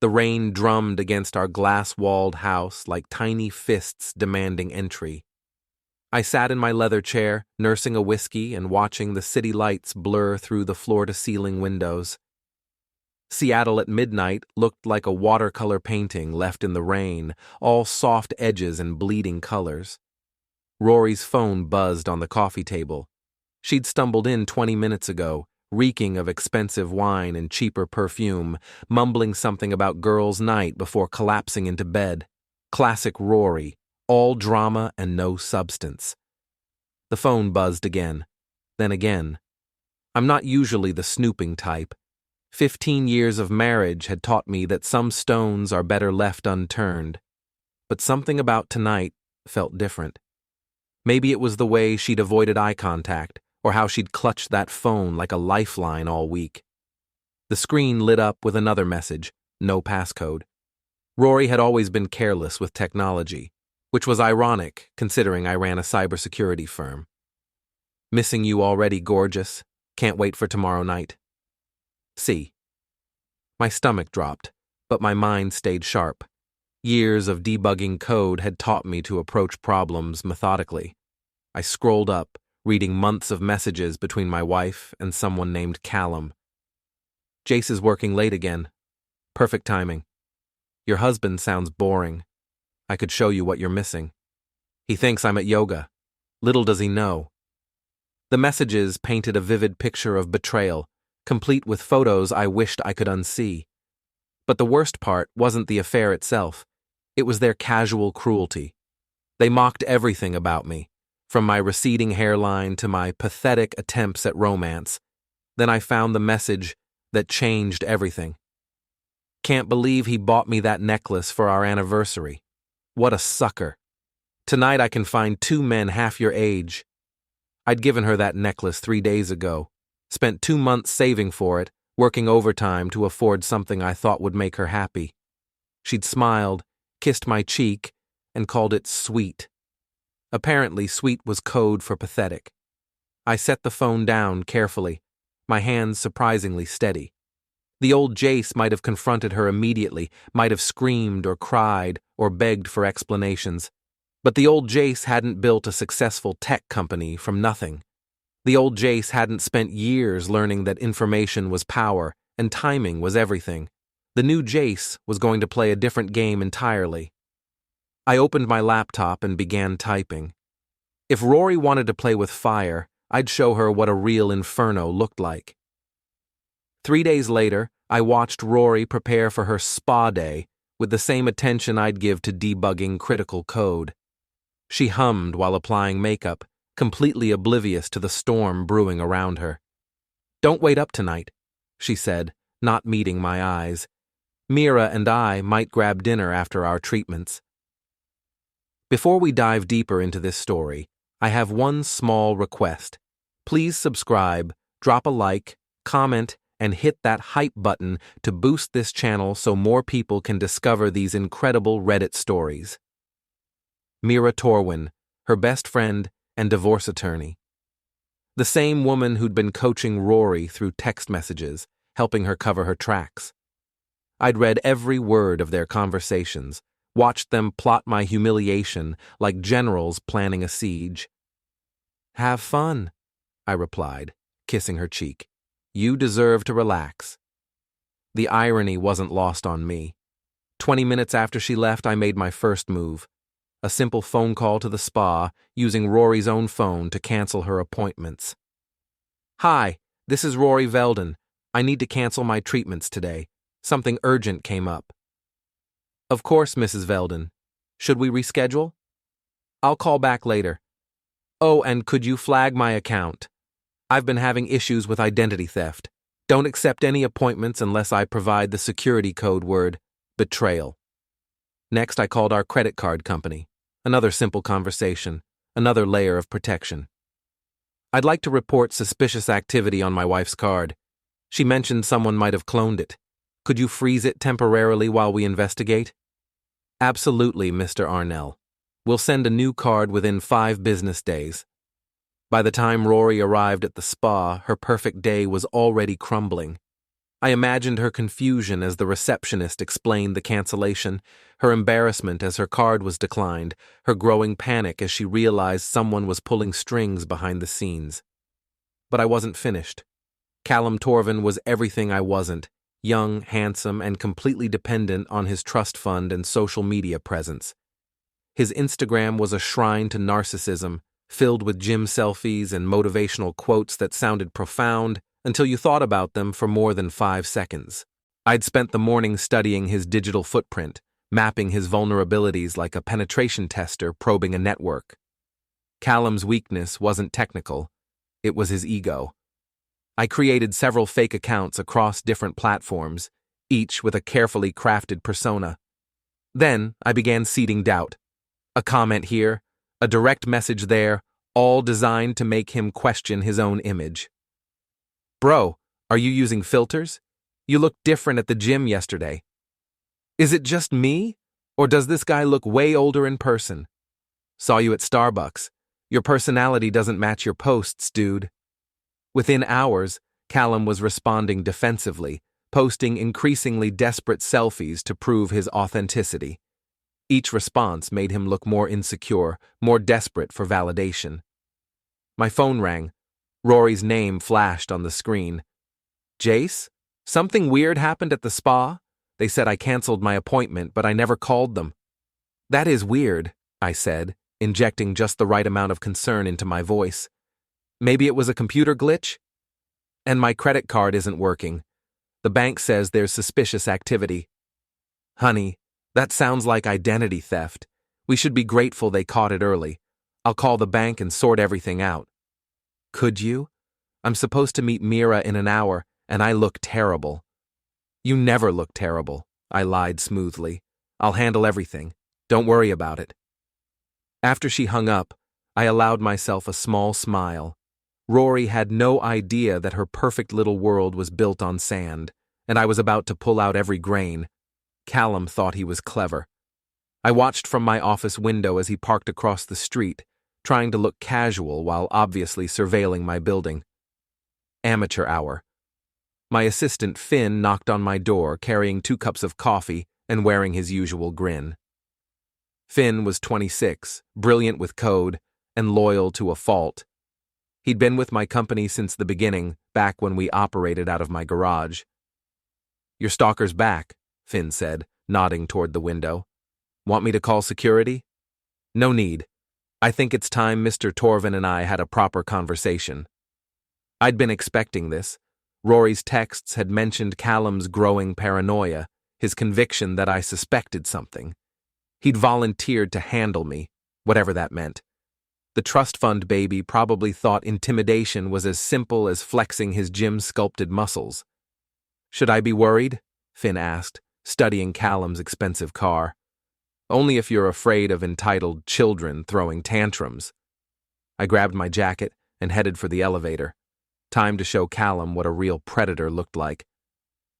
The rain drummed against our glass-walled house like tiny fists demanding entry. I sat in my leather chair, nursing a whiskey and watching the city lights blur through the floor-to-ceiling windows. Seattle at midnight looked like a watercolor painting left in the rain, all soft edges and bleeding colors. Rory's phone buzzed on the coffee table. She'd stumbled in 20 minutes ago, reeking of expensive wine and cheaper perfume, mumbling something about girls' night before collapsing into bed. Classic Rory, all drama and no substance. The phone buzzed again, then again. I'm not usually the snooping type. 15 years of marriage had taught me that some stones are better left unturned. But something about tonight felt different. Maybe it was the way she'd avoided eye contact, or how she'd clutched that phone like a lifeline all week. The screen lit up with another message, no passcode. Rory had always been careless with technology, which was ironic considering I ran a cybersecurity firm. Missing you already, gorgeous. Can't wait for tomorrow night. C. My stomach dropped, but my mind stayed sharp. Years of debugging code had taught me to approach problems methodically. I scrolled up, reading months of messages between my wife and someone named Callum. Jace is working late again. Perfect timing. Your husband sounds boring. I could show you what you're missing. He thinks I'm at yoga. Little does he know. The messages painted a vivid picture of betrayal, complete with photos I wished I could unsee. But the worst part wasn't the affair itself. It was their casual cruelty. They mocked everything about me, from my receding hairline to my pathetic attempts at romance. Then I found the message that changed everything. Can't believe he bought me that necklace for our anniversary. What a sucker. Tonight I can find 2 men half your age. I'd given her that necklace 3 days ago, spent 2 months saving for it, working overtime to afford something I thought would make her happy. She'd smiled, kissed my cheek, and called it sweet. Apparently, sweet was code for pathetic. I set the phone down carefully, my hands surprisingly steady. The old Jace might have confronted her immediately, might have screamed or cried or begged for explanations. But the old Jace hadn't built a successful tech company from nothing. The old Jace hadn't spent years learning that information was power and timing was everything. The new Jace was going to play a different game entirely. I opened my laptop and began typing. If Rory wanted to play with fire, I'd show her what a real inferno looked like. 3 days later, I watched Rory prepare for her spa day with the same attention I'd give to debugging critical code. She hummed while applying makeup, completely oblivious to the storm brewing around her. "Don't wait up tonight," she said, not meeting my eyes. Mira and I might grab dinner after our treatments. Before we dive deeper into this story, I have one small request. Please subscribe, drop a like, comment, and hit that hype button to boost this channel so more people can discover these incredible Reddit stories. Mira Torwin, her best friend and divorce attorney. The same woman who'd been coaching Rory through text messages, helping her cover her tracks. I'd read every word of their conversations, watched them plot my humiliation like generals planning a siege. "Have fun," I replied, kissing her cheek. "You deserve to relax." The irony wasn't lost on me. 20 minutes after she left, I made my first move. A simple phone call to the spa, using Rory's own phone to cancel her appointments. "Hi, this is Rory Velden. I need to cancel my treatments today. Something urgent came up." "Of course, Mrs. Velden. Should we reschedule?" "I'll call back later. Oh, and could you flag my account? I've been having issues with identity theft. Don't accept any appointments unless I provide the security code word, betrayal." Next, I called our credit card company. Another simple conversation, another layer of protection. "I'd like to report suspicious activity on my wife's card. She mentioned someone might have cloned it. Could you freeze it temporarily while we investigate?" "Absolutely, Mr. Arnell. We'll send a new card within 5 business days." By the time Rory arrived at the spa, her perfect day was already crumbling. I imagined her confusion as the receptionist explained the cancellation, her embarrassment as her card was declined, her growing panic as she realized someone was pulling strings behind the scenes. But I wasn't finished. Callum Torvin was everything I wasn't: young, handsome, and completely dependent on his trust fund and social media presence. His Instagram was a shrine to narcissism, filled with gym selfies and motivational quotes that sounded profound until you thought about them for more than 5 seconds. I'd spent the morning studying his digital footprint, mapping his vulnerabilities like a penetration tester probing a network. Callum's weakness wasn't technical, it was his ego. I created several fake accounts across different platforms, each with a carefully crafted persona. Then I began seeding doubt. A comment here, a direct message there, all designed to make him question his own image. "Bro, are you using filters? You looked different at the gym yesterday. Is it just me, or does this guy look way older in person? Saw you at Starbucks. Your personality doesn't match your posts, dude." Within hours, Callum was responding defensively, posting increasingly desperate selfies to prove his authenticity. Each response made him look more insecure, more desperate for validation. My phone rang. Rory's name flashed on the screen. "Jace? Something weird happened at the spa? They said I canceled my appointment, but I never called them." "That is weird," I said, injecting just the right amount of concern into my voice. "Maybe it was a computer glitch? And my credit card isn't working. The bank says there's suspicious activity." "Honey, that sounds like identity theft. We should be grateful they caught it early. I'll call the bank and sort everything out." "Could you? I'm supposed to meet Mira in an hour, and I look terrible." "You never look terrible," I lied smoothly. "I'll handle everything. Don't worry about it." After she hung up, I allowed myself a small smile. Rory had no idea that her perfect little world was built on sand, and I was about to pull out every grain. Callum thought he was clever. I watched from my office window as he parked across the street, trying to look casual while obviously surveilling my building. Amateur hour. My assistant Finn knocked on my door carrying 2 cups of coffee and wearing his usual grin. Finn was 26, brilliant with code, and loyal to a fault. He'd been with my company since the beginning, back when we operated out of my garage. "Your stalker's back," Finn said, nodding toward the window. "Want me to call security?" "No need. I think it's time Mr. Torvin and I had a proper conversation." I'd been expecting this. Rory's texts had mentioned Callum's growing paranoia, his conviction that I suspected something. He'd volunteered to handle me, whatever that meant. The trust fund baby probably thought intimidation was as simple as flexing his gym-sculpted muscles. "Should I be worried?" Finn asked, studying Callum's expensive car. "Only if you're afraid of entitled children throwing tantrums." I grabbed my jacket and headed for the elevator. Time to show Callum what a real predator looked like.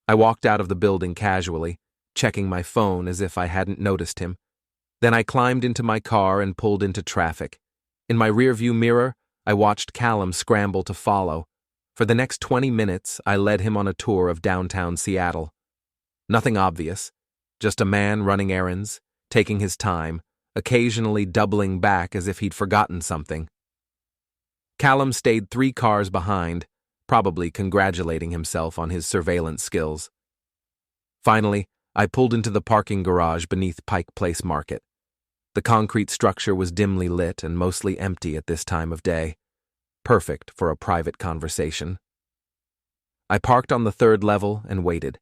I walked out of the building casually, checking my phone as if I hadn't noticed him. Then I climbed into my car and pulled into traffic. In my rearview mirror, I watched Callum scramble to follow. For the next 20 minutes, I led him on a tour of downtown Seattle. Nothing obvious, just a man running errands, taking his time, occasionally doubling back as if he'd forgotten something. Callum stayed 3 cars behind, probably congratulating himself on his surveillance skills. Finally, I pulled into the parking garage beneath Pike Place Market. The concrete structure was dimly lit and mostly empty at this time of day. Perfect for a private conversation. I parked on the 3rd level and waited.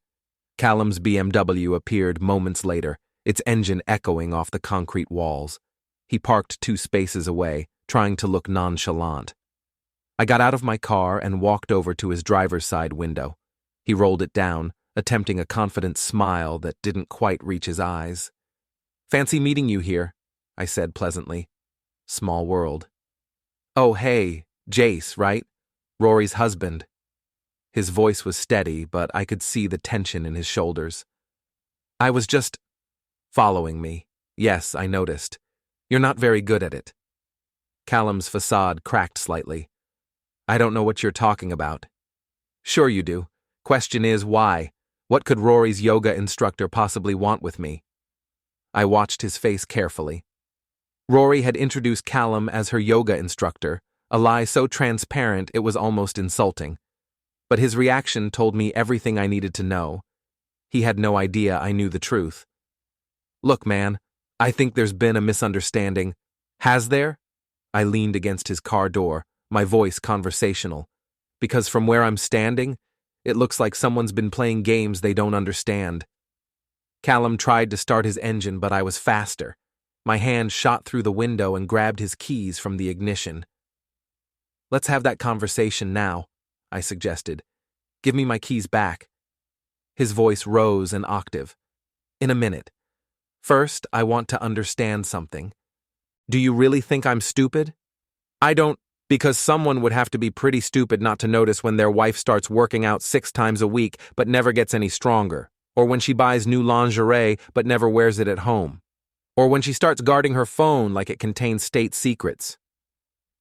Callum's BMW appeared moments later, its engine echoing off the concrete walls. He parked 2 spaces away, trying to look nonchalant. I got out of my car and walked over to his driver's side window. He rolled it down, attempting a confident smile that didn't quite reach his eyes. "Fancy meeting you here," I said pleasantly. Small world. "Oh, hey, Jace, right? Rory's husband." His voice was steady, but I could see the tension in his shoulders. "I was just following me. Yes, I noticed. You're not very good at it." Callum's facade cracked slightly. "I don't know what you're talking about." "Sure you do. Question is, why? What could Rory's yoga instructor possibly want with me? I watched his face carefully. Rory had introduced Callum as her yoga instructor, a lie so transparent it was almost insulting. But his reaction told me everything I needed to know. He had no idea I knew the truth. Look, man, I think there's been a misunderstanding. Has there? I leaned against his car door, my voice conversational. Because from where I'm standing, it looks like someone's been playing games they don't understand. Callum tried to start his engine, but I was faster. My hand shot through the window and grabbed his keys from the ignition. Let's have that conversation now, I suggested. Give me my keys back. His voice rose an octave. In a minute. First, I want to understand something. Do you really think I'm stupid? I don't, because someone would have to be pretty stupid not to notice when their wife starts working out 6 times a week but never gets any stronger, or when she buys new lingerie but never wears it at home, or when she starts guarding her phone like it contains state secrets.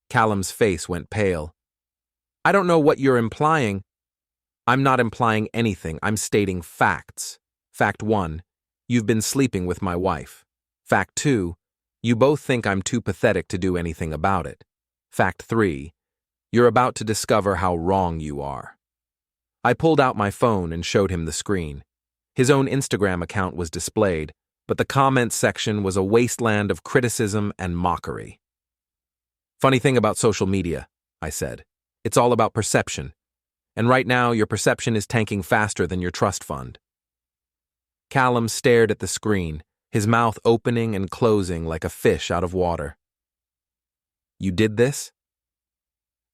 Callum's face went pale. I don't know what you're implying. I'm not implying anything. I'm stating facts. Fact 1, you've been sleeping with my wife. Fact 2, you both think I'm too pathetic to do anything about it. Fact 3, you're about to discover how wrong you are. I pulled out my phone and showed him the screen. His own Instagram account was displayed, but the comments section was a wasteland of criticism and mockery. Funny thing about social media, I said. It's all about perception. And right now, your perception is tanking faster than your trust fund. Callum stared at the screen, his mouth opening and closing like a fish out of water. You did this?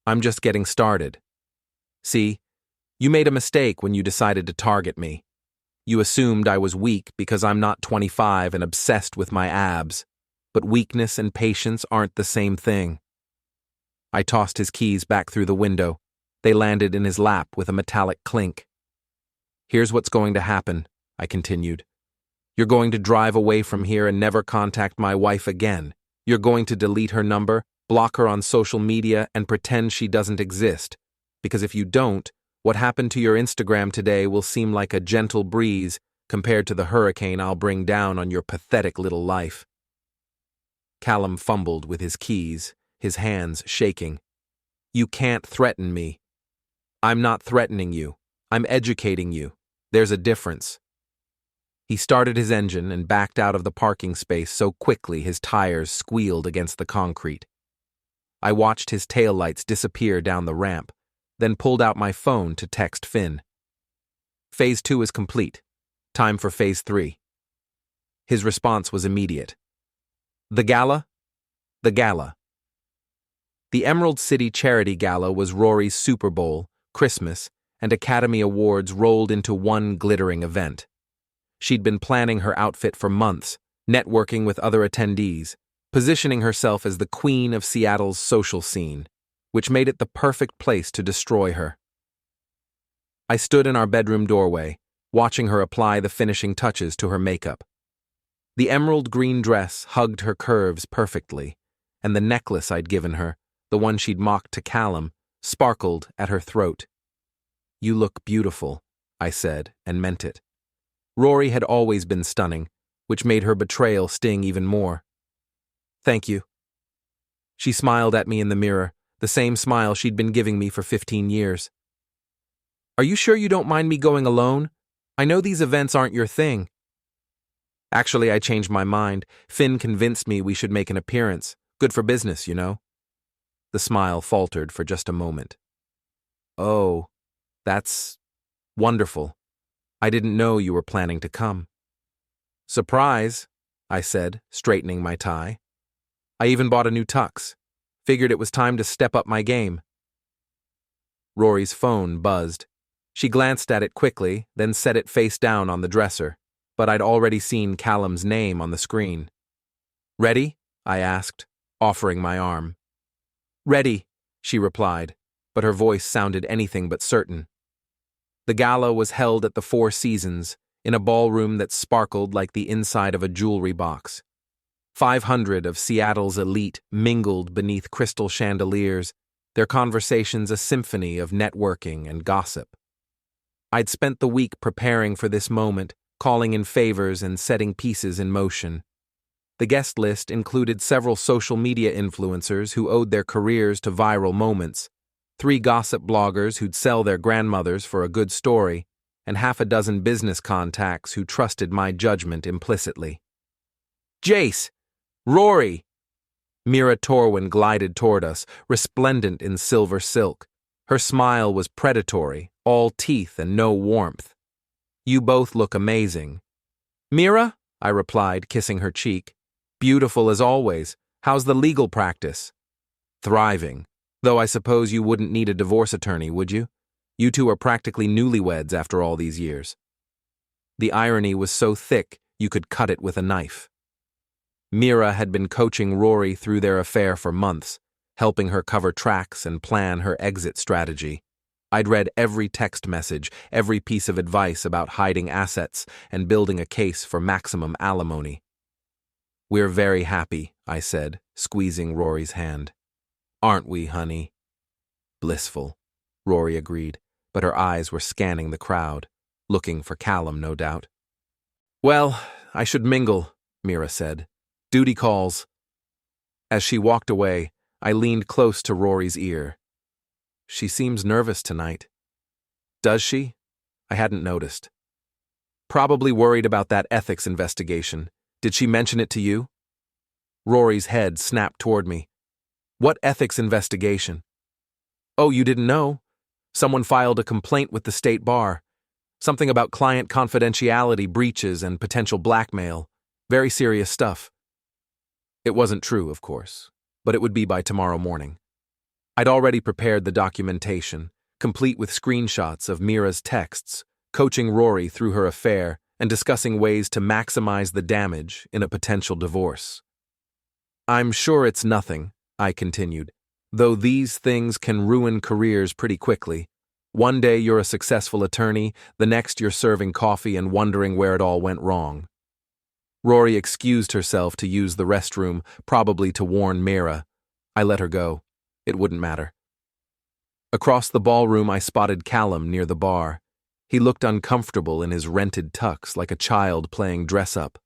I'm just getting started. See, you made a mistake when you decided to target me. You assumed I was weak because I'm not 25 and obsessed with my abs, but weakness and patience aren't the same thing. I tossed his keys back through the window. They landed in his lap with a metallic clink. Here's what's going to happen, I continued. You're going to drive away from here and never contact my wife again. You're going to delete her number, block her on social media, and pretend she doesn't exist. Because if you don't, what happened to your Instagram today will seem like a gentle breeze compared to the hurricane I'll bring down on your pathetic little life. Callum fumbled with his keys, his hands shaking. You can't threaten me. I'm not threatening you. I'm educating you. There's a difference. He started his engine and backed out of the parking space so quickly his tires squealed against the concrete. I watched his taillights disappear down the ramp, then pulled out my phone to text Finn. Phase 2 is complete. Time for Phase 3. His response was immediate. The gala? The gala. The Emerald City Charity Gala was Rory's Super Bowl, Christmas, and Academy Awards rolled into one glittering event. She'd been planning her outfit for months, networking with other attendees, positioning herself as the queen of Seattle's social scene, which made it the perfect place to destroy her. I stood in our bedroom doorway, watching her apply the finishing touches to her makeup. The emerald green dress hugged her curves perfectly, and the necklace I'd given her, the one she'd mocked to Callum, sparkled at her throat. You look beautiful, I said, and meant it. Rory had always been stunning, which made her betrayal sting even more. Thank you. She smiled at me in the mirror, the same smile she'd been giving me for 15 years. Are you sure you don't mind me going alone? I know these events aren't your thing. Actually, I changed my mind. Finn convinced me we should make an appearance. Good for business, you know. The smile faltered for just a moment. Oh, that's wonderful. I didn't know you were planning to come. Surprise, I said, straightening my tie. I even bought a new tux. Figured it was time to step up my game. Rory's phone buzzed. She glanced at it quickly, then set it face down on the dresser, but I'd already seen Callum's name on the screen. Ready? I asked, offering my arm. Ready, she replied, but her voice sounded anything but certain. The gala was held at the Four Seasons, in a ballroom that sparkled like the inside of a jewelry box. 500 of Seattle's elite mingled beneath crystal chandeliers, their conversations a symphony of networking and gossip. I'd spent the week preparing for this moment, calling in favors and setting pieces in motion. The guest list included several social media influencers who owed their careers to viral moments, 3 gossip bloggers who'd sell their grandmothers for a good story, and half a dozen business contacts who trusted my judgment implicitly. Jace! Rory! Mira Torwin glided toward us, resplendent in silver silk. Her smile was predatory, all teeth and no warmth. You both look amazing. Mira? I replied, kissing her cheek. Beautiful as always. How's the legal practice? Thriving. Though I suppose you wouldn't need a divorce attorney, would you? You two are practically newlyweds after all these years. The irony was so thick you could cut it with a knife. Mira had been coaching Rory through their affair for months, helping her cover tracks and plan her exit strategy. I'd read every text message, every piece of advice about hiding assets and building a case for maximum alimony. We're very happy, I said, squeezing Rory's hand. Aren't we, honey? Blissful, Rory agreed, but her eyes were scanning the crowd, looking for Callum, no doubt. Well, I should mingle, Mira said. Duty calls. As she walked away, I leaned close to Rory's ear. She seems nervous tonight. Does she? I hadn't noticed. Probably worried about that ethics investigation. Did she mention it to you? Rory's head snapped toward me. What ethics investigation? Oh, you didn't know? Someone filed a complaint with the state bar. Something about client confidentiality breaches and potential blackmail. Very serious stuff. It wasn't true, of course, but it would be by tomorrow morning. I'd already prepared the documentation, complete with screenshots of Mira's texts, coaching Rory through her affair and discussing ways to maximize the damage in a potential divorce. I'm sure it's nothing, I continued, though these things can ruin careers pretty quickly. One day you're a successful attorney, the next you're serving coffee and wondering where it all went wrong. Rory excused herself to use the restroom, probably to warn Mira. I let her go. It wouldn't matter. Across the ballroom, I spotted Callum near the bar. He looked uncomfortable in his rented tux, like a child playing dress-up.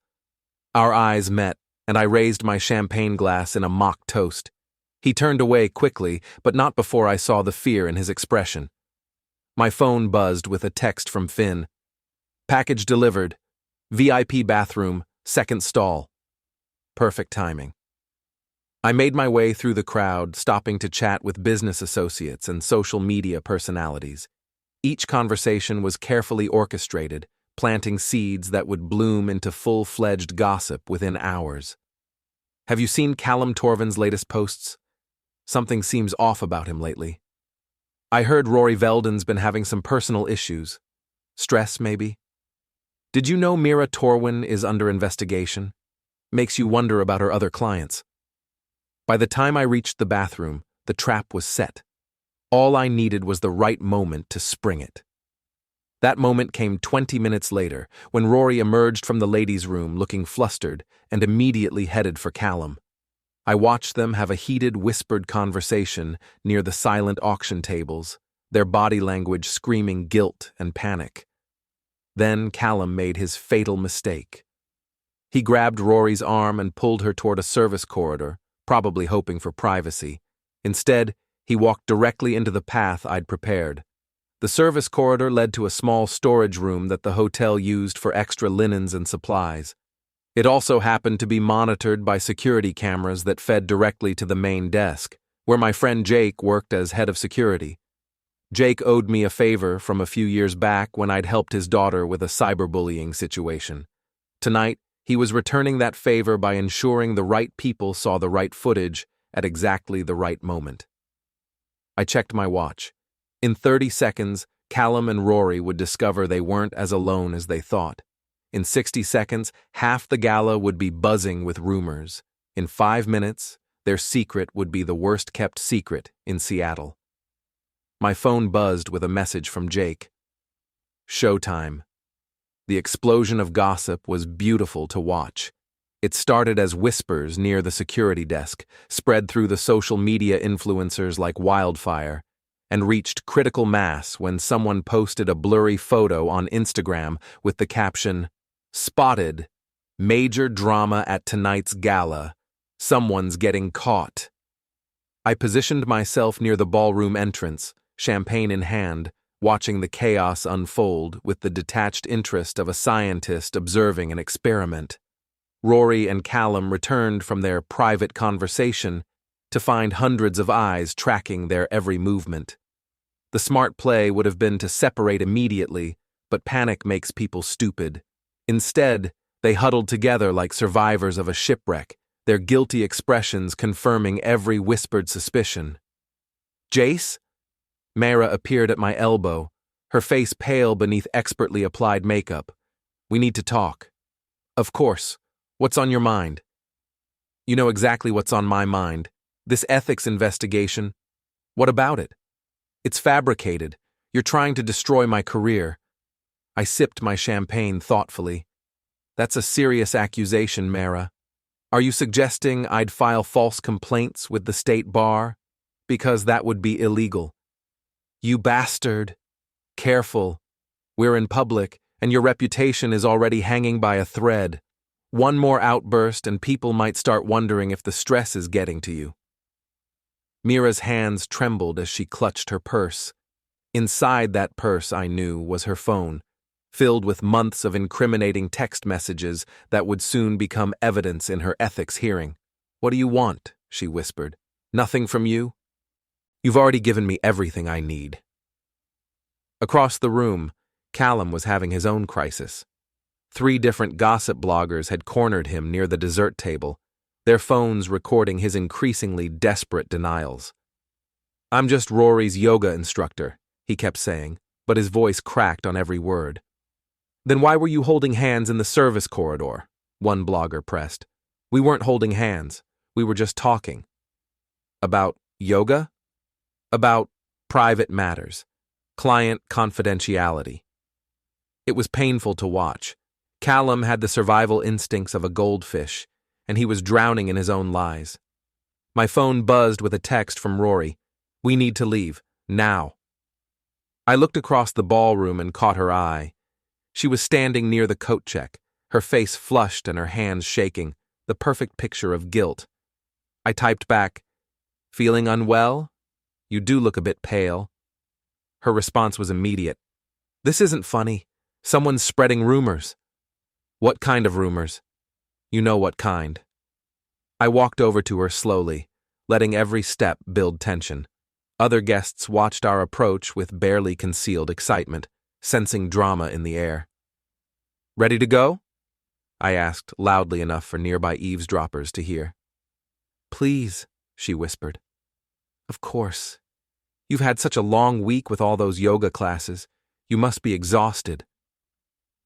Our eyes met, and I raised my champagne glass in a mock toast. He turned away quickly, but not before I saw the fear in his expression. My phone buzzed with a text from Finn. Package delivered. VIP bathroom, second stall. Perfect timing. I made my way through the crowd, stopping to chat with business associates and social media personalities. Each conversation was carefully orchestrated, planting seeds that would bloom into full-fledged gossip within hours. Have you seen Callum Torvin's latest posts? Something seems off about him lately. I heard Rory Velden's been having some personal issues. Stress, maybe? Did you know Mira Torwin is under investigation? Makes you wonder about her other clients. By the time I reached the bathroom, the trap was set. All I needed was the right moment to spring it. That moment came 20 minutes later, when Rory emerged from the ladies' room looking flustered and immediately headed for Callum. I watched them have a heated, whispered conversation near the silent auction tables, their body language screaming guilt and panic. Then Callum made his fatal mistake. He grabbed Rory's arm and pulled her toward a service corridor, probably hoping for privacy. Instead, he walked directly into the path I'd prepared. The service corridor led to a small storage room that the hotel used for extra linens and supplies. It also happened to be monitored by security cameras that fed directly to the main desk, where my friend Jake worked as head of security. Jake owed me a favor from a few years back when I'd helped his daughter with a cyberbullying situation. Tonight, he was returning that favor by ensuring the right people saw the right footage at exactly the right moment. I checked my watch. In 30 seconds, Callum and Rory would discover they weren't as alone as they thought. In 60 seconds, half the gala would be buzzing with rumors. In 5 minutes, their secret would be the worst-kept secret in Seattle. My phone buzzed with a message from Jake. Showtime. The explosion of gossip was beautiful to watch. It started as whispers near the security desk, spread through the social media influencers like wildfire, and reached critical mass when someone posted a blurry photo on Instagram with the caption, "Spotted. Major drama at tonight's gala. Someone's getting caught." I positioned myself near the ballroom entrance, champagne in hand, watching the chaos unfold with the detached interest of a scientist observing an experiment. Rory and Callum returned from their private conversation to find hundreds of eyes tracking their every movement. The smart play would have been to separate immediately, but panic makes people stupid. Instead, they huddled together like survivors of a shipwreck, their guilty expressions confirming every whispered suspicion. "Jace?" Mara appeared at my elbow, her face pale beneath expertly applied makeup. "We need to talk." "Of course. What's on your mind?" "You know exactly what's on my mind. This ethics investigation. What about it?" "It's fabricated. You're trying to destroy my career." I sipped my champagne thoughtfully. "That's a serious accusation, Mara. Are you suggesting I'd file false complaints with the state bar? Because that would be illegal." "You bastard. Careful. We're in public, and your reputation is already hanging by a thread. One more outburst and people might start wondering if the stress is getting to you." Mira's hands trembled as she clutched her purse. Inside that purse, I knew, was her phone, filled with months of incriminating text messages that would soon become evidence in her ethics hearing. "What do you want?" she whispered. "Nothing from you? You've already given me everything I need." Across the room, Callum was having his own crisis. 3 different gossip bloggers had cornered him near the dessert table, their phones recording his increasingly desperate denials. "I'm just Rory's yoga instructor," he kept saying, but his voice cracked on every word. "Then why were you holding hands in the service corridor?" one blogger pressed. "We weren't holding hands. We were just talking." "About yoga?" "About private matters. Client confidentiality." It was painful to watch. Callum had the survival instincts of a goldfish, and he was drowning in his own lies. My phone buzzed with a text from Rory. "We need to leave. Now." I looked across the ballroom and caught her eye. She was standing near the coat check, her face flushed and her hands shaking, the perfect picture of guilt. I typed back, "Feeling unwell? You do look a bit pale." Her response was immediate. "This isn't funny. Someone's spreading rumors." "What kind of rumors?" "You know what kind." I walked over to her slowly, letting every step build tension. Other guests watched our approach with barely concealed excitement, sensing drama in the air. "Ready to go?" I asked loudly enough for nearby eavesdroppers to hear. "Please," she whispered. "Of course. You've had such a long week with all those yoga classes. You must be exhausted."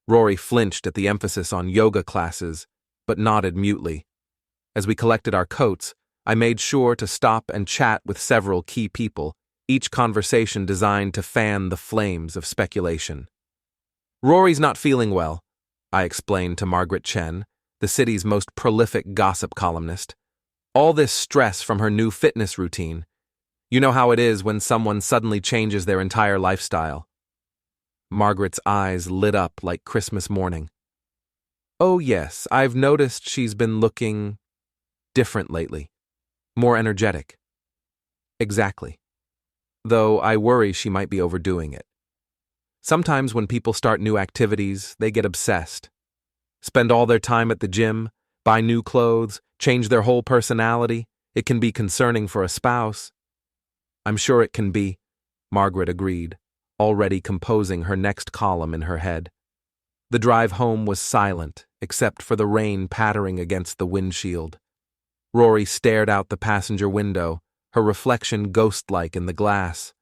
Rory flinched at the emphasis on yoga classes, but nodded mutely. As we collected our coats, I made sure to stop and chat with several key people, each conversation designed to fan the flames of speculation. "Rory's not feeling well," I explained to Margaret Chen, the city's most prolific gossip columnist. "All this stress from her new fitness routine. You know how it is when someone suddenly changes their entire lifestyle." Margaret's eyes lit up like Christmas morning. "Oh yes, I've noticed she's been looking different lately. More energetic." "Exactly. Though I worry she might be overdoing it. Sometimes when people start new activities, they get obsessed. Spend all their time at the gym, buy new clothes, change their whole personality. It can be concerning for a spouse." "I'm sure it can be," Margaret agreed, already composing her next column in her head. The drive home was silent, except for the rain pattering against the windshield. Rory stared out the passenger window, her reflection ghost-like in the glass.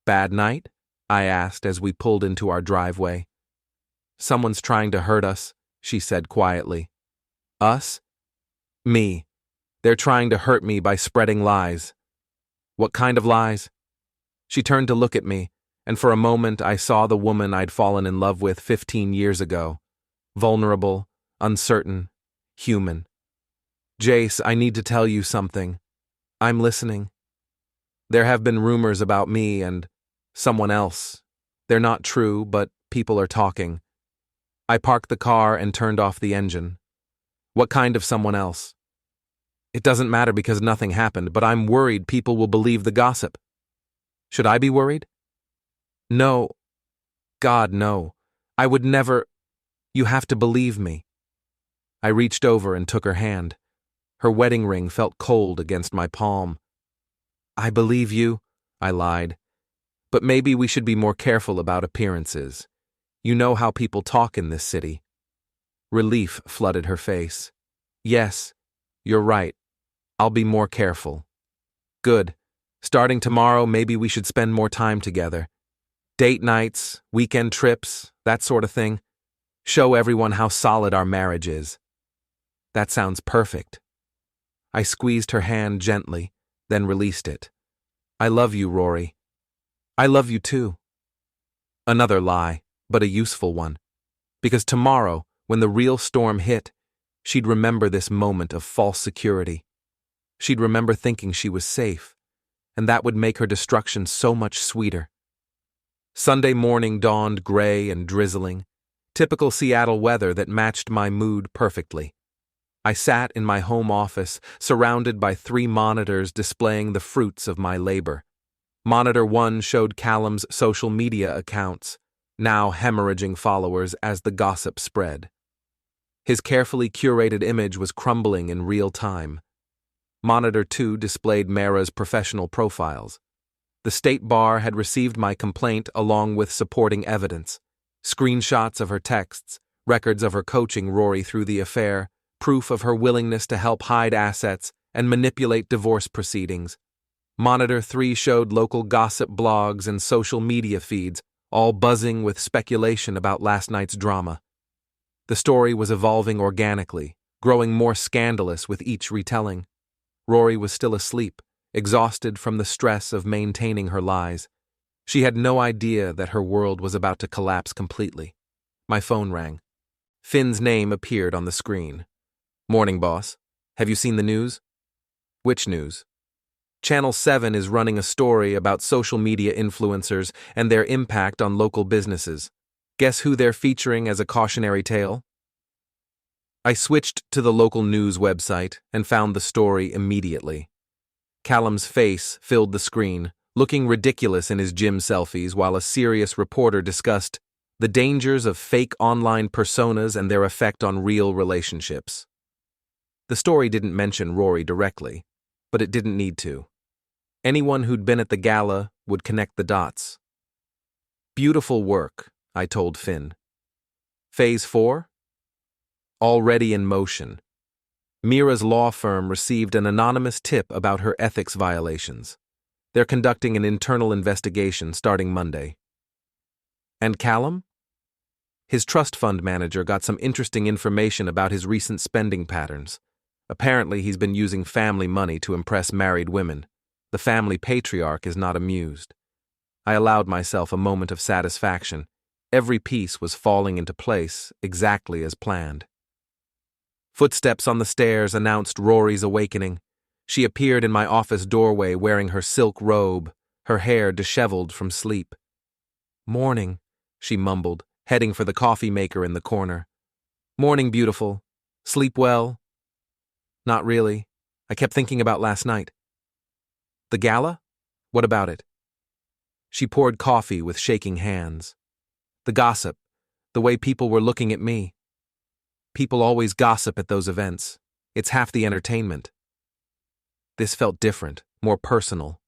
"Bad night?" I asked as we pulled into our driveway. "Someone's trying to hurt us," she said quietly. "Us?" "Me. They're trying to hurt me by spreading lies." "What kind of lies?" She turned to look at me, and for a moment I saw the woman I'd fallen in love with 15 years ago. Vulnerable, uncertain, human. "Jace, I need to tell you something." "I'm listening." There have been rumors about me and someone else. They're not true, but people are talking. I parked the car and turned off the engine. What kind of someone else? It doesn't matter because nothing happened, but I'm worried people will believe the gossip. Should I be worried? No. God, no. I would never. You have to believe me. I reached over and took her hand. Her wedding ring felt cold against my palm. I believe you, I lied. But maybe we should be more careful about appearances. You know how people talk in this city. Relief flooded her face. Yes, you're right. I'll be more careful. Good. Starting tomorrow, maybe we should spend more time together. Date nights, weekend trips, that sort of thing. Show everyone how solid our marriage is. That sounds perfect. I squeezed her hand gently, then released it. I love you, Rory. I love you too. Another lie, but a useful one. Because tomorrow, when the real storm hit, she'd remember this moment of false security. She'd remember thinking she was safe, and that would make her destruction so much sweeter. Sunday morning dawned gray and drizzling, typical Seattle weather that matched my mood perfectly. I sat in my home office, surrounded by 3 monitors displaying the fruits of my labor. Monitor 1 showed Callum's social media accounts, now hemorrhaging followers as the gossip spread. His carefully curated image was crumbling in real time. Monitor 2 displayed Mara's professional profiles. The State Bar had received my complaint along with supporting evidence. Screenshots of her texts, records of her coaching Rory through the affair, proof of her willingness to help hide assets and manipulate divorce proceedings. Monitor 3 showed local gossip blogs and social media feeds, all buzzing with speculation about last night's drama. The story was evolving organically, growing more scandalous with each retelling. Rory was still asleep, exhausted from the stress of maintaining her lies. She had no idea that her world was about to collapse completely. My phone rang. Finn's name appeared on the screen. Morning, boss. Have you seen the news? Which news? Channel 7 is running a story about social media influencers and their impact on local businesses. Guess who they're featuring as a cautionary tale? I switched to the local news website and found the story immediately. Callum's face filled the screen, looking ridiculous in his gym selfies while a serious reporter discussed the dangers of fake online personas and their effect on real relationships. The story didn't mention Rory directly, but it didn't need to. Anyone who'd been at the gala would connect the dots. Beautiful work, I told Finn. Phase 4? Already in motion. Mira's law firm received an anonymous tip about her ethics violations. They're conducting an internal investigation starting Monday. And Callum? His trust fund manager got some interesting information about his recent spending patterns. Apparently, he's been using family money to impress married women. The family patriarch is not amused. I allowed myself a moment of satisfaction. Every piece was falling into place exactly as planned. Footsteps on the stairs announced Rory's awakening. She appeared in my office doorway wearing her silk robe, her hair disheveled from sleep. "Morning," she mumbled, heading for the coffee maker in the corner. "Morning, beautiful. Sleep well?" "Not really. I kept thinking about last night." "The gala? What about it?" She poured coffee with shaking hands. "The gossip, the way people were looking at me. People always gossip at those events. It's half the entertainment." This felt different, more personal.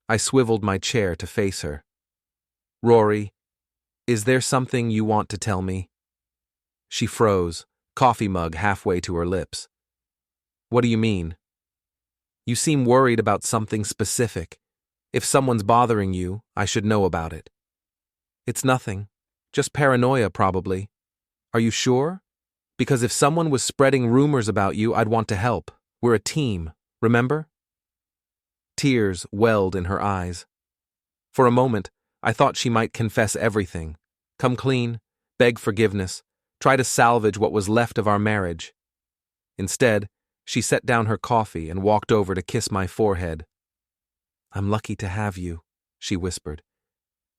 I swiveled my chair to face her. "Rory, is there something you want to tell me?" She froze, coffee mug halfway to her lips. "What do you mean?" "You seem worried about something specific. If someone's bothering you, I should know about it." "It's nothing. Just paranoia, probably." "Are you sure? Because if someone was spreading rumors about you, I'd want to help. We're a team, remember?" Tears welled in her eyes. For a moment, I thought she might confess everything, come clean, beg forgiveness, try to salvage what was left of our marriage. Instead, she set down her coffee and walked over to kiss my forehead. I'm lucky to have you, she whispered.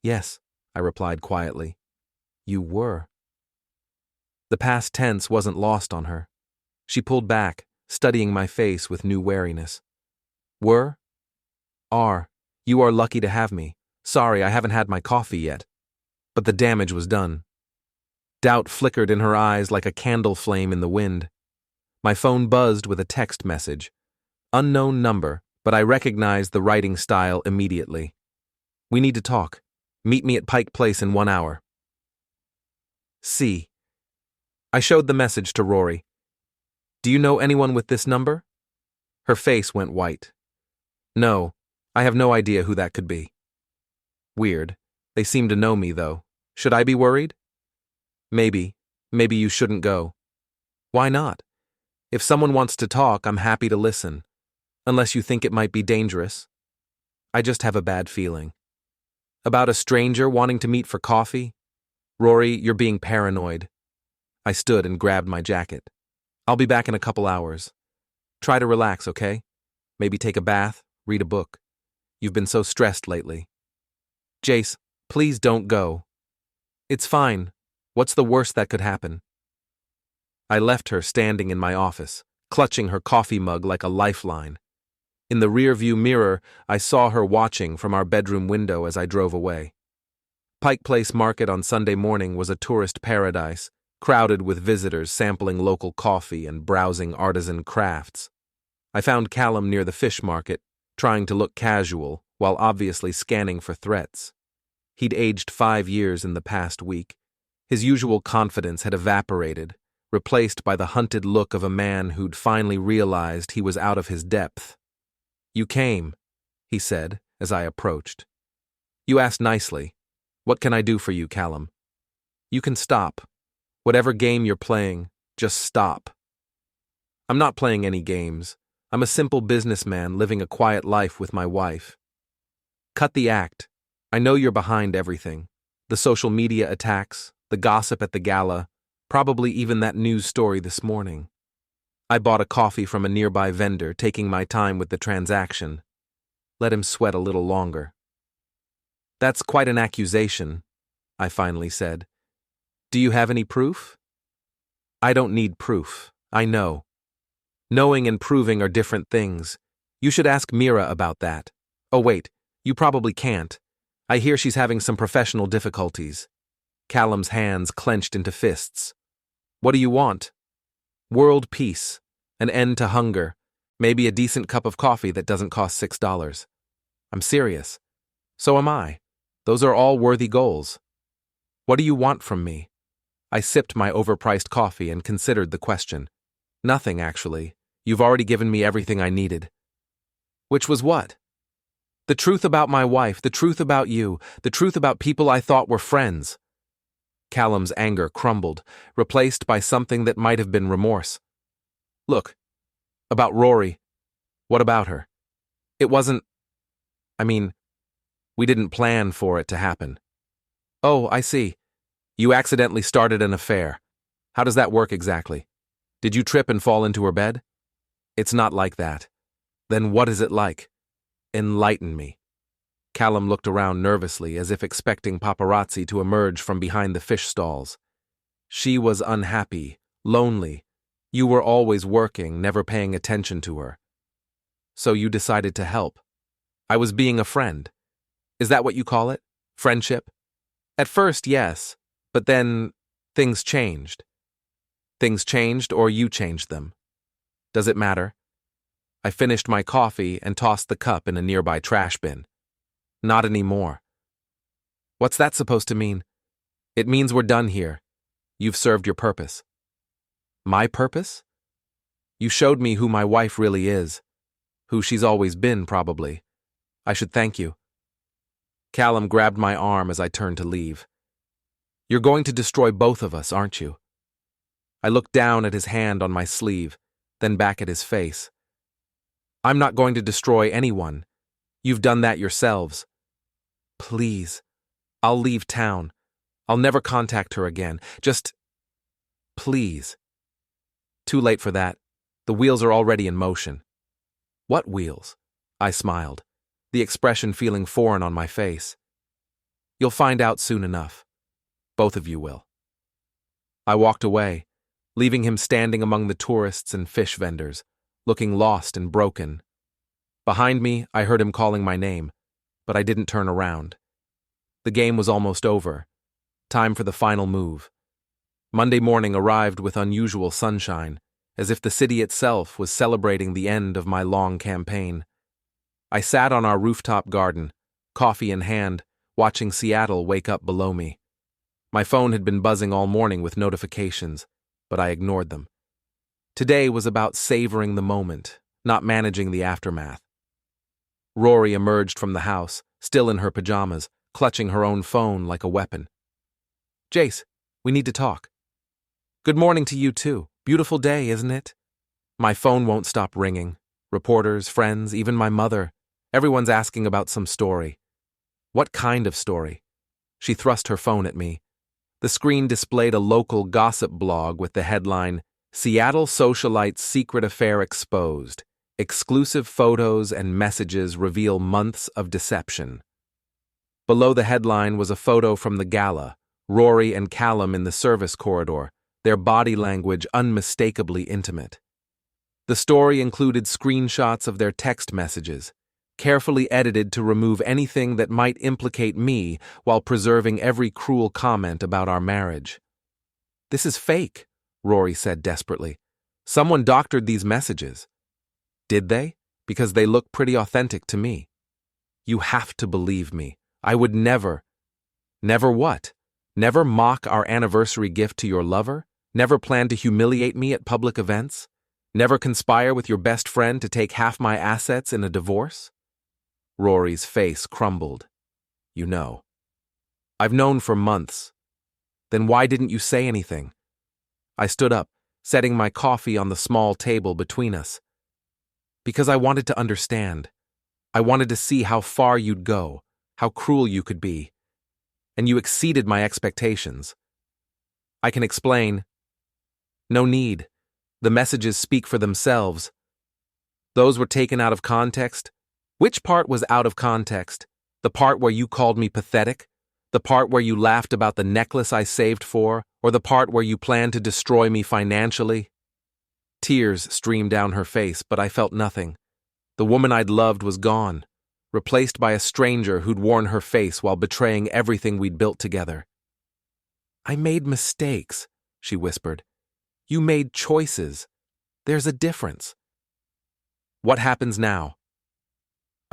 Yes, I replied quietly. You were. The past tense wasn't lost on her. She pulled back, studying my face with new wariness. Were? Are. You are lucky to have me. Sorry, I haven't had my coffee yet. But the damage was done. Doubt flickered in her eyes like a candle flame in the wind. My phone buzzed with a text message. Unknown number, but I recognized the writing style immediately. We need to talk. Meet me at Pike Place in 1 hour. C. I showed the message to Rory. Do you know anyone with this number? Her face went white. No, I have no idea who that could be. Weird. They seem to know me, though. Should I be worried? Maybe you shouldn't go. Why not? If someone wants to talk, I'm happy to listen. Unless you think it might be dangerous. I just have a bad feeling. About a stranger wanting to meet for coffee? Rory, you're being paranoid. I stood and grabbed my jacket. I'll be back in a couple hours. Try to relax, okay? Maybe take a bath, read a book. You've been so stressed lately. Jace, please don't go. It's fine. What's the worst that could happen? I left her standing in my office, clutching her coffee mug like a lifeline. In the rearview mirror, I saw her watching from our bedroom window as I drove away. Pike Place Market on Sunday morning was a tourist paradise, crowded with visitors sampling local coffee and browsing artisan crafts. I found Callum near the fish market, trying to look casual while obviously scanning for threats. He'd aged 5 years in the past week. His usual confidence had evaporated, replaced by the hunted look of a man who'd finally realized he was out of his depth. You came, he said as I approached. You asked nicely. What can I do for you, Callum? You can stop. Whatever game you're playing, just stop. I'm not playing any games. I'm a simple businessman living a quiet life with my wife. Cut the act. I know you're behind everything. The social media attacks, the gossip at the gala, probably even that news story this morning. I bought a coffee from a nearby vendor, taking my time with the transaction. Let him sweat a little longer. That's quite an accusation, I finally said. Do you have any proof? I don't need proof. I know. Knowing and proving are different things. You should ask Mira about that. Oh wait, you probably can't. I hear she's having some professional difficulties. Callum's hands clenched into fists. What do you want? World peace, an end to hunger, maybe a decent cup of coffee that doesn't cost $6. I'm serious. So am I. Those are all worthy goals. What do you want from me? I sipped my overpriced coffee and considered the question. Nothing, actually. You've already given me everything I needed. Which was what? The truth about my wife, the truth about you, the truth about people I thought were friends. Callum's anger crumbled, replaced by something that might have been remorse. Look, about Rory. What about her? It wasn't... we didn't plan for it to happen. Oh, I see. You accidentally started an affair. How does that work exactly? Did you trip and fall into her bed? It's not like that. Then what is it like? Enlighten me. Callum looked around nervously, as if expecting paparazzi to emerge from behind the fish stalls. She was unhappy, lonely. You were always working, never paying attention to her. So you decided to help. I was being a friend. Is that what you call it? Friendship? At first, yes, but then things changed. Things changed or you changed them. Does it matter? I finished my coffee and tossed the cup in a nearby trash bin. Not anymore. What's that supposed to mean? It means we're done here. You've served your purpose. My purpose? You showed me who my wife really is. Who she's always been, probably. I should thank you. Callum grabbed my arm as I turned to leave. You're going to destroy both of us, aren't you? I looked down at his hand on my sleeve, then back at his face. I'm not going to destroy anyone. You've done that yourselves. Please. I'll leave town. I'll never contact her again. Just... please. Too late for that. The wheels are already in motion. What wheels? I smiled. the expression feeling foreign on my face. You'll find out soon enough. Both of you will. I walked away, leaving him standing among the tourists and fish vendors, looking lost and broken. Behind me, I heard him calling my name, but I didn't turn around. The game was almost over. Time for the final move. Monday morning arrived with unusual sunshine, as if the city itself was celebrating the end of my long campaign. I sat on our rooftop garden, coffee in hand, watching Seattle wake up below me. My phone had been buzzing all morning with notifications, but I ignored them. Today was about savoring the moment, not managing the aftermath. Rory emerged from the house, still in her pajamas, clutching her own phone like a weapon. Jace, we need to talk. Good morning to you too. Beautiful day, isn't it? My phone won't stop ringing. Reporters, friends, even my mother. Everyone's asking about some story. What kind of story? She thrust her phone at me. The screen displayed a local gossip blog with the headline, Seattle Socialite's Secret Affair Exposed. Exclusive photos and messages reveal months of deception. Below the headline was a photo from the gala, Rory and Callum in the service corridor, their body language unmistakably intimate. The story included screenshots of their text messages, carefully edited to remove anything that might implicate me while preserving every cruel comment about our marriage. This is fake, Rory said desperately. Someone doctored these messages. Did they? Because they look pretty authentic to me. You have to believe me. I would never. Never what? Never mock our anniversary gift to your lover? Never plan to humiliate me at public events? Never conspire with your best friend to take half my assets in a divorce? Rory's face crumbled. You know. I've known for months. Then why didn't you say anything? I stood up, setting my coffee on the small table between us. Because I wanted to understand. I wanted to see how far you'd go, how cruel you could be. And you exceeded my expectations. I can explain. No need. The messages speak for themselves. Those were taken out of context. Which part was out of context? The part where you called me pathetic? The part where you laughed about the necklace I saved for? Or the part where you planned to destroy me financially? Tears streamed down her face, but I felt nothing. The woman I'd loved was gone, replaced by a stranger who'd worn her face while betraying everything we'd built together. I made mistakes, she whispered. You made choices. There's a difference. What happens now?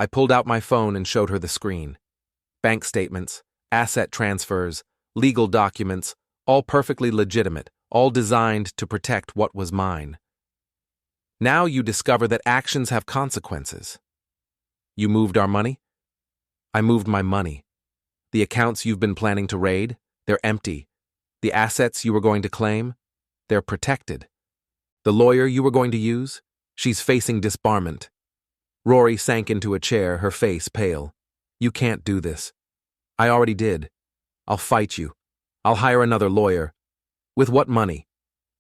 I pulled out my phone and showed her the screen. Bank statements, asset transfers, legal documents, all perfectly legitimate, all designed to protect what was mine. Now you discover that actions have consequences. You moved our money? I moved my money. The accounts you've been planning to raid? They're empty. The assets you were going to claim? They're protected. The lawyer you were going to use? She's facing disbarment. Rory sank into a chair, her face pale. You can't do this. I already did. I'll fight you. I'll hire another lawyer. With what money?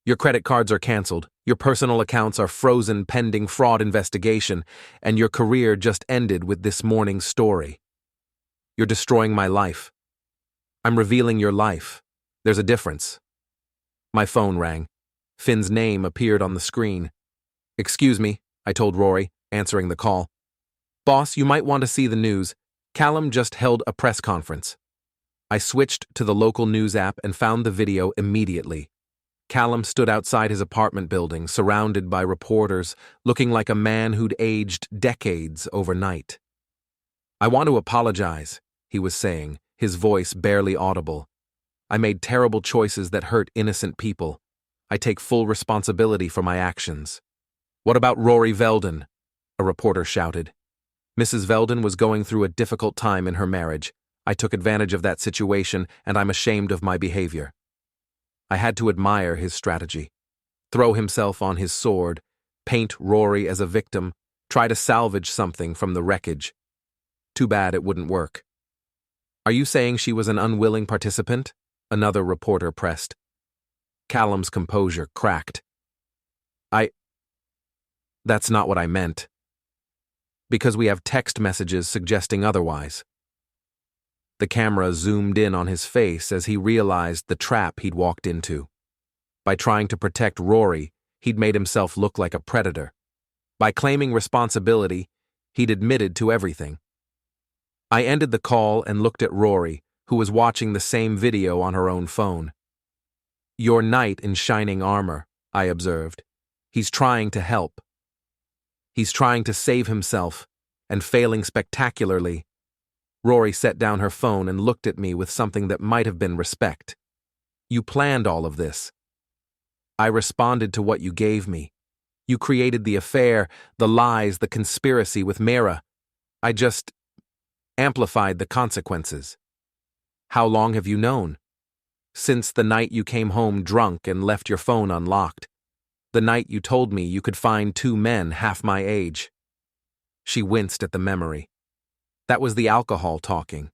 Your credit cards are canceled, your personal accounts are frozen pending fraud investigation, and your career just ended with this morning's story. You're destroying my life. I'm revealing your life. There's a difference. My phone rang. Finn's name appeared on the screen. Excuse me, I told Rory, answering the call. Boss, you might want to see the news. Callum just held a press conference. I switched to the local news app and found the video immediately. Callum stood outside his apartment building, surrounded by reporters, looking like a man who'd aged decades overnight. I want to apologize, he was saying, his voice barely audible. I made terrible choices that hurt innocent people. I take full responsibility for my actions. What about Rory Velden? A reporter shouted. Mrs. Velden was going through a difficult time in her marriage. I took advantage of that situation, and I'm ashamed of my behavior. I had to admire his strategy. Throw himself on his sword, paint Rory as a victim, try to salvage something from the wreckage. Too bad it wouldn't work. Are you saying she was an unwilling participant? Another reporter pressed. Callum's composure cracked. That's not what I meant. Because we have text messages suggesting otherwise. The camera zoomed in on his face as he realized the trap he'd walked into. By trying to protect Rory, he'd made himself look like a predator. By claiming responsibility, he'd admitted to everything. I ended the call and looked at Rory, who was watching the same video on her own phone. "Your knight in shining armor," I observed. "He's trying to help. He's trying to save himself, and failing spectacularly." Rory set down her phone and looked at me with something that might have been respect. "You planned all of this." I responded to what you gave me. You created the affair, the lies, the conspiracy with Mira. I just amplified the consequences. How long have you known? Since the night you came home drunk and left your phone unlocked. The night you told me you could find 2 men half my age. She winced at the memory. That was the alcohol talking.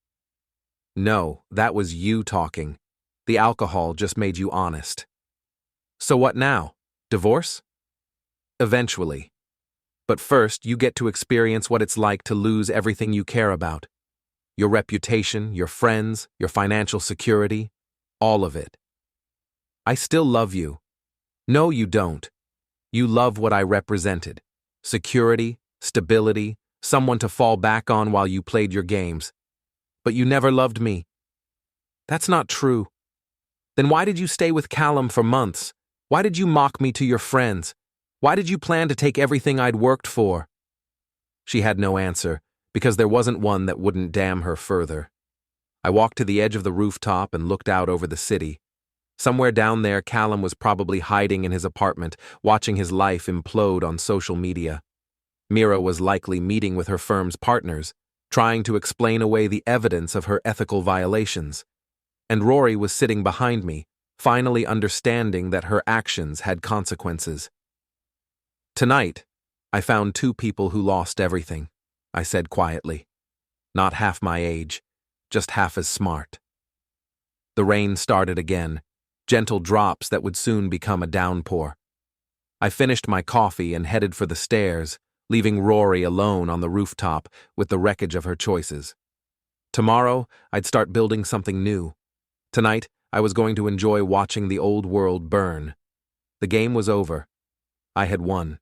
No, that was you talking. The alcohol just made you honest. So what now? Divorce? Eventually. But first, you get to experience what it's like to lose everything you care about. Your reputation, your friends, your financial security, all of it. I still love you. No, you don't. You love what I represented. Security, stability, someone to fall back on while you played your games. But you never loved me. That's not true. Then why did you stay with Callum for months? Why did you mock me to your friends? Why did you plan to take everything I'd worked for? She had no answer, because there wasn't one that wouldn't damn her further. I walked to the edge of the rooftop and looked out over the city. Somewhere down there, Callum was probably hiding in his apartment, watching his life implode on social media. Mira was likely meeting with her firm's partners, trying to explain away the evidence of her ethical violations. And Rory was sitting behind me, finally understanding that her actions had consequences. Tonight, I found 2 people who lost everything, I said quietly. Not half my age, just half as smart. The rain started again, gentle drops that would soon become a downpour. I finished my coffee and headed for the stairs, leaving Rory alone on the rooftop with the wreckage of her choices. Tomorrow, I'd start building something new. Tonight, I was going to enjoy watching the old world burn. The game was over. I had won.